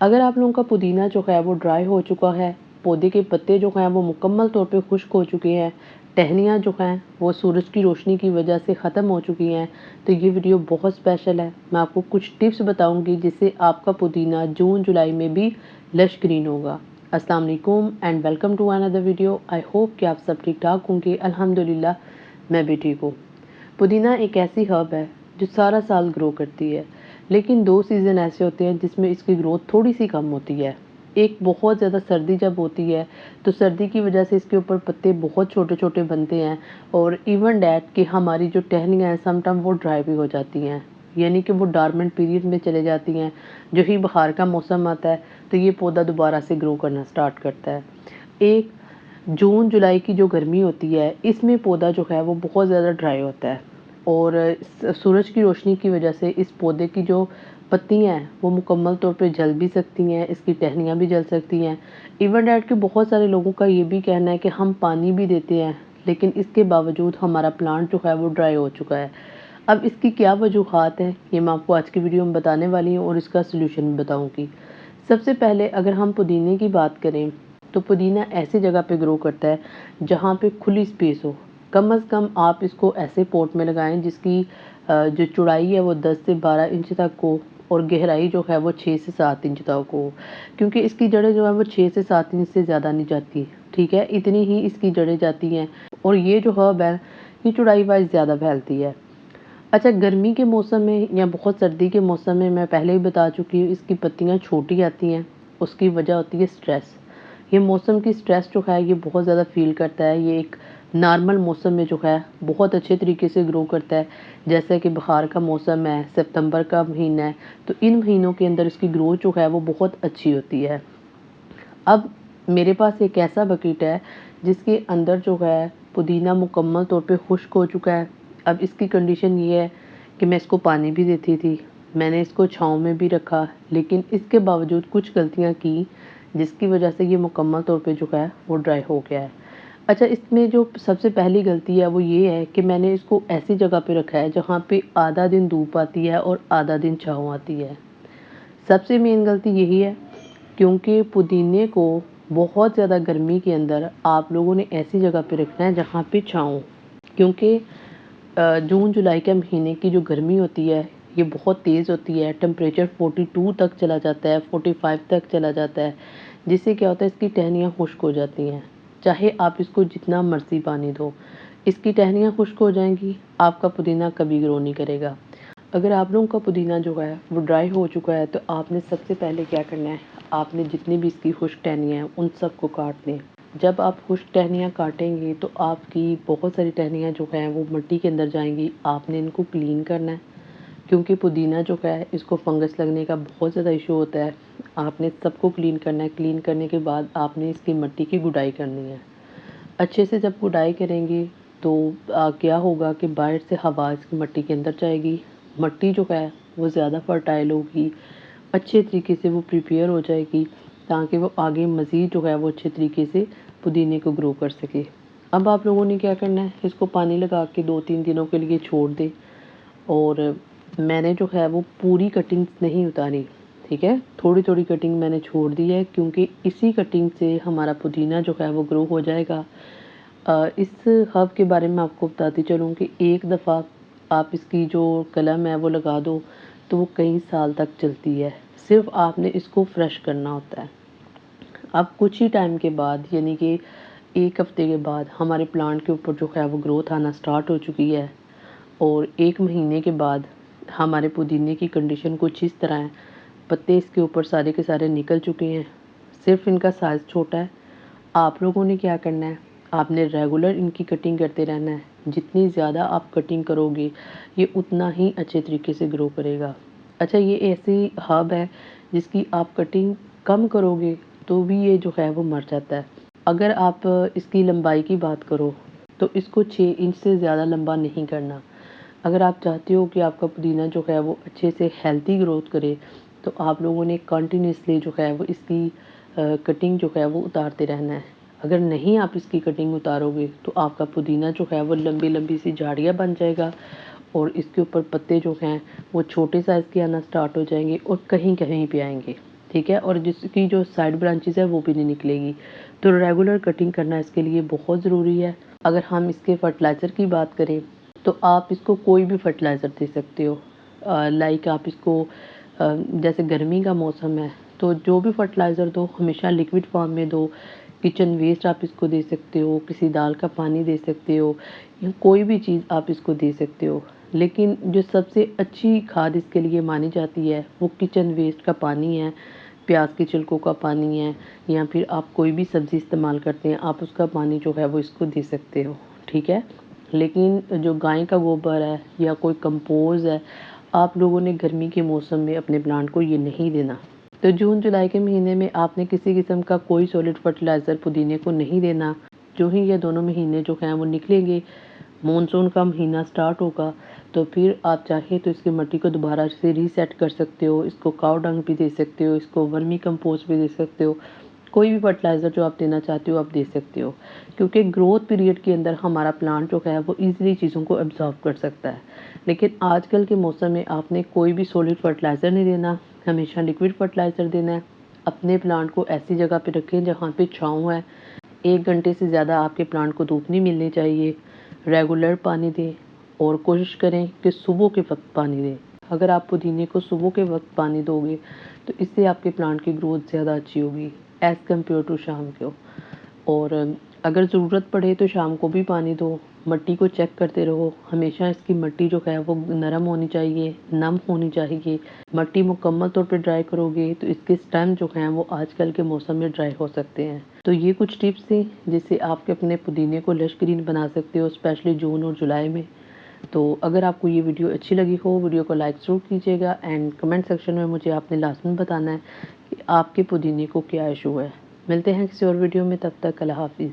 अगर आप लोगों का पुदीना जो है वो ड्राई हो चुका है, पौधे के पत्ते जो हैं वो मुकम्मल तौर पे खुश्क हो चुके हैं, टहनियाँ जो हैं वो सूरज की रोशनी की वजह से ख़त्म हो चुकी हैं, तो ये वीडियो बहुत स्पेशल है। मैं आपको कुछ टिप्स बताऊंगी जिससे आपका पुदीना जून जुलाई में भी लश ग्रीन होगा। अस्सलाम वालेकुम and welcome to another video. I hope कि आप सब ठीक ठाक होंगे। अल्हम्दुलिल्लाह मैं भी ठीक हूँ। पुदीना एक ऐसी हर्ब है जो सारा साल ग्रो करती है, लेकिन 2 सीज़न ऐसे होते हैं जिसमें इसकी ग्रोथ थोड़ी-सी कम होती है। एक बहुत ज़्यादा सर्दी जब होती है, तो सर्दी की वजह से इसके ऊपर पत्ते बहुत छोटे-छोटे बनते हैं और इवन दैट कि हमारी जो टहनियाँ हैं सम टाइम वो ड्राई भी हो जाती हैं। यानी कि वो डॉर्मेंट पीरियड में चले जाती हैं। जो ही बहार का मौसम आता है, तो ये पौधा दोबारा से ग्रो करना स्टार्ट करता है। एक जून जुलाई की जो गर्मी होती है, इसमें पौधा जो है वो बहुत ज़्यादा ड्राई होता है और सूरज की रोशनी की वजह से इस पौधे की जो पत्तियाँ हैं वो मुकम्मल तौर पे जल भी सकती हैं, इसकी टहनियाँ भी जल सकती हैं। इवन दैट कि बहुत सारे लोगों का ये भी कहना है कि हम पानी भी देते हैं, लेकिन इसके बावजूद हमारा प्लांट जो है वो ड्राई हो चुका है। अब इसकी क्या वजूहात हैं, ये मैं आपको आज की वीडियो में बताने वाली हूँ और इसका सॉल्यूशन भी बताऊँगी। सबसे पहले अगर हम पुदीने की बात करें, तो पुदीना ऐसी जगह पे ग्रो करता है जहाँ पे खुली स्पेस हो। कम से कम आप इसको ऐसे पॉट में लगाएं जिसकी जो चौड़ाई है वो 10 से 12 इंच तक हो और गहराई जो है वो 6 से 7 इंच तक हो, क्योंकि इसकी जड़ें जो है वो 6 से 7 इंच से ज़्यादा नहीं जाती। ठीक है, इतनी ही इसकी जड़ें जाती हैं और ये जो हर्ब है ये चौड़ाई वाइज ज़्यादा फैलती है। अच्छा, गर्मी के मौसम में या बहुत सर्दी के मौसम में मैं पहले ही बता चुकी हूँ इसकी पत्तियाँ छोटी आती हैं। उसकी वजह होती है स्ट्रेस। ये मौसम की स्ट्रेस जो है ये बहुत ज़्यादा फ़ील करता है। ये एक नॉर्मल मौसम में जो है बहुत अच्छे तरीके से ग्रो करता है। जैसे कि बहार का मौसम है, सितंबर का महीना है, तो इन महीनों के अंदर इसकी ग्रोथ जो है वो बहुत अच्छी होती है। अब मेरे पास एक ऐसा बकेट है जिसके अंदर जो है पुदीना मुकम्मल तौर पे खुश्क हो चुका है। अब इसकी कंडीशन ये है कि मैं इसको पानी भी देती थी, मैंने इसको छाँव में भी रखा, लेकिन इसके बावजूद कुछ गलतियाँ की जिसकी वजह से ये मुकम्मल तौर पे जो है वो ड्राई हो गया है। अच्छा, इसमें जो सबसे पहली गलती है वो ये है कि मैंने इसको ऐसी जगह पे रखा है जहाँ पे आधा दिन धूप आती है और आधा दिन छाँव आती है। सबसे मेन गलती यही है, क्योंकि पुदीने को बहुत ज़्यादा गर्मी के अंदर आप लोगों ने ऐसी जगह पे रखना है जहाँ पे छाँव हो। क्योंकि जून जुलाई के महीने की जो गर्मी होती है ये बहुत तेज़ होती है। टेम्परेचर 42 तक चला जाता है, 45 तक चला जाता है, जिससे क्या होता है इसकी टहनियाँ खुश्क हो जाती हैं। चाहे आप इसको जितना मर्ज़ी पानी दो, इसकी टहनियाँ खुश्क हो जाएँगी, आपका पुदीना कभी ग्रो नहीं करेगा। अगर आप लोगों का पुदीना जो है वो ड्राई हो चुका है, तो आपने सबसे पहले क्या करना है, आपने जितनी भी इसकी खुश्क टहनियाँ हैं उन सबको काट दें। जब आप खुश्क टहनियाँ काटेंगे तो आपकी बहुत सारी टहनियाँ जो हैं वो मिट्टी के अंदर जाएंगी। आपने इनको क्लीन करना है, क्योंकि पुदीना जो है इसको फंगस लगने का बहुत ज़्यादा इशू होता है। आपने सबको क्लीन करना है। क्लीन करने के बाद आपने इसकी मिट्टी की गुडाई करनी है। अच्छे से जब गुडाई करेंगे तो क्या होगा कि बाहर से हवा इसकी मिट्टी के अंदर जाएगी, मिट्टी जो है वो ज़्यादा फर्टाइल होगी, अच्छे तरीके से वो प्रिपेयर हो जाएगी, ताकि वो आगे मज़ीद जो है वो अच्छे तरीके से पुदीने को ग्रो कर सके। अब आप लोगों ने क्या करना है, इसको पानी लगा के 2-3 दिनों के लिए छोड़ दें। और मैंने जो है वो पूरी कटिंग नहीं उतारी, ठीक है, थोड़ी-थोड़ी कटिंग मैंने छोड़ दी है, क्योंकि इसी कटिंग से हमारा पुदीना जो है वो ग्रो हो जाएगा। इस हर्ब के बारे में आपको बताती चलूँ कि एक दफ़ा आप इसकी जो कलम है वो लगा दो तो वो कई साल तक चलती है। सिर्फ़ आपने इसको फ्रेश करना होता है। अब कुछ ही टाइम के बाद, यानी कि 1 हफ़्ते के बाद हमारे प्लांट के ऊपर जो है वो ग्रोथ आना स्टार्ट हो चुकी है और 1 महीने के बाद हमारे पुदीने की कंडीशन कुछ इस तरह है। पत्ते इसके ऊपर सारे के सारे निकल चुके हैं, सिर्फ़ इनका साइज़ छोटा है। आप लोगों ने क्या करना है, आपने रेगुलर इनकी कटिंग करते रहना है। जितनी ज़्यादा आप कटिंग करोगे ये उतना ही अच्छे तरीके से ग्रो करेगा। अच्छा, ये ऐसी हर्ब है जिसकी आप कटिंग कम करोगे तो भी ये जो है वो मर जाता है। अगर आप इसकी लंबाई की बात करो तो इसको 6 इंच से ज़्यादा लंबा नहीं करना। अगर आप चाहते हो कि आपका पुदीना जो है वो अच्छे से हेल्दी ग्रोथ करे, तो आप लोगों ने कंटिन्यूअसली जो है वो इसकी कटिंग जो है वो उतारते रहना है। अगर नहीं आप इसकी कटिंग उतारोगे तो आपका पुदीना जो है वो लंबी-लंबी सी झाड़ियाँ बन जाएगा और इसके ऊपर पत्ते जो हैं वो छोटे साइज़ के आना स्टार्ट हो जाएँगे और कहीं-कहीं पे आएँगे। ठीक है, और जिसकी जो साइड ब्रांचेज़ है वो भी नहीं निकलेगी। तो रेगुलर कटिंग करना इसके लिए बहुत ज़रूरी है। अगर हम इसके फर्टिलाइज़र की बात करें तो आप इसको कोई भी फर्टिलाइज़र दे सकते हो। लाइक आप इसको जैसे गर्मी का मौसम है तो जो भी फर्टिलाइज़र दो हमेशा लिक्विड फॉर्म में दो। किचन वेस्ट आप इसको दे सकते हो, किसी दाल का पानी दे सकते हो, या कोई भी चीज़ आप इसको दे सकते हो। लेकिन जो सबसे अच्छी खाद इसके लिए मानी जाती है वो किचन वेस्ट का पानी है, प्याज के छिलकों का पानी है, या फिर आप कोई भी सब्ज़ी इस्तेमाल करते हैं आप उसका पानी जो है वो इसको दे सकते हो, ठीक है। लेकिन जो गाय का गोबर है या कोई कंपोज़ है, आप लोगों ने गर्मी के मौसम में अपने प्लांट को ये नहीं देना। तो जून जुलाई के महीने में आपने किसी किस्म का कोई सॉलिड फर्टिलाइज़र पुदीने को नहीं देना। जो ही ये दोनों महीने जो हैं वो निकलेंगे, मानसून का महीना स्टार्ट होगा, तो फिर आप चाहे तो इसकी मिट्टी को दोबारा से रीसेट कर सकते हो। इसको काऊ डंग भी दे सकते हो, इसको वर्मी कंपोस्ट भी दे सकते हो। कोई भी फर्टिलाइज़र जो आप देना चाहते हो आप दे सकते हो, क्योंकि ग्रोथ पीरियड के अंदर हमारा प्लांट जो है वो ईज़िली चीज़ों को एब्ज़ॉर्ब कर सकता है। लेकिन आजकल के मौसम में आपने कोई भी सॉलिड फर्टिलाइज़र नहीं देना, हमेशा लिक्विड फर्टिलाइज़र देना है। अपने प्लांट को ऐसी जगह पे रखें जहाँ पे छाँव है। 1 घंटे से ज़्यादा आपके प्लांट को धूप नहीं मिलनी चाहिए। रेगुलर पानी दें और कोशिश करें कि सुबह के वक़्त पानी दें। अगर आप पुदीने को सुबह के वक़्त पानी दोगे तो इससे आपके प्लांट की ग्रोथ ज़्यादा अच्छी होगी एज़ कम्पेयर टू शाम को। और अगर ज़रूरत पड़े तो शाम को भी पानी दो। मिट्टी को चेक करते रहो, हमेशा इसकी मिट्टी जो है वो नरम होनी चाहिए, नम होनी चाहिए। मिट्टी मुकम्मल तौर पे ड्राई करोगे तो इसके स्टेम जो हैं वो आजकल के मौसम में ड्राई हो सकते हैं। तो ये कुछ टिप्स थी जिससे आप अपने पुदीने को लश ग्रीन बना सकते हो, स्पेशली जून और जुलाई में। तो अगर आपको ये वीडियो अच्छी लगी हो, वीडियो को लाइक ज़रूर कीजिएगा एंड कमेंट सेक्शन में मुझे आपने लाज़मी बताना है कि आपके पुदीने को क्या इशू है। मिलते हैं किसी और वीडियो में, तब तक अल्लाह हाफ़िज़।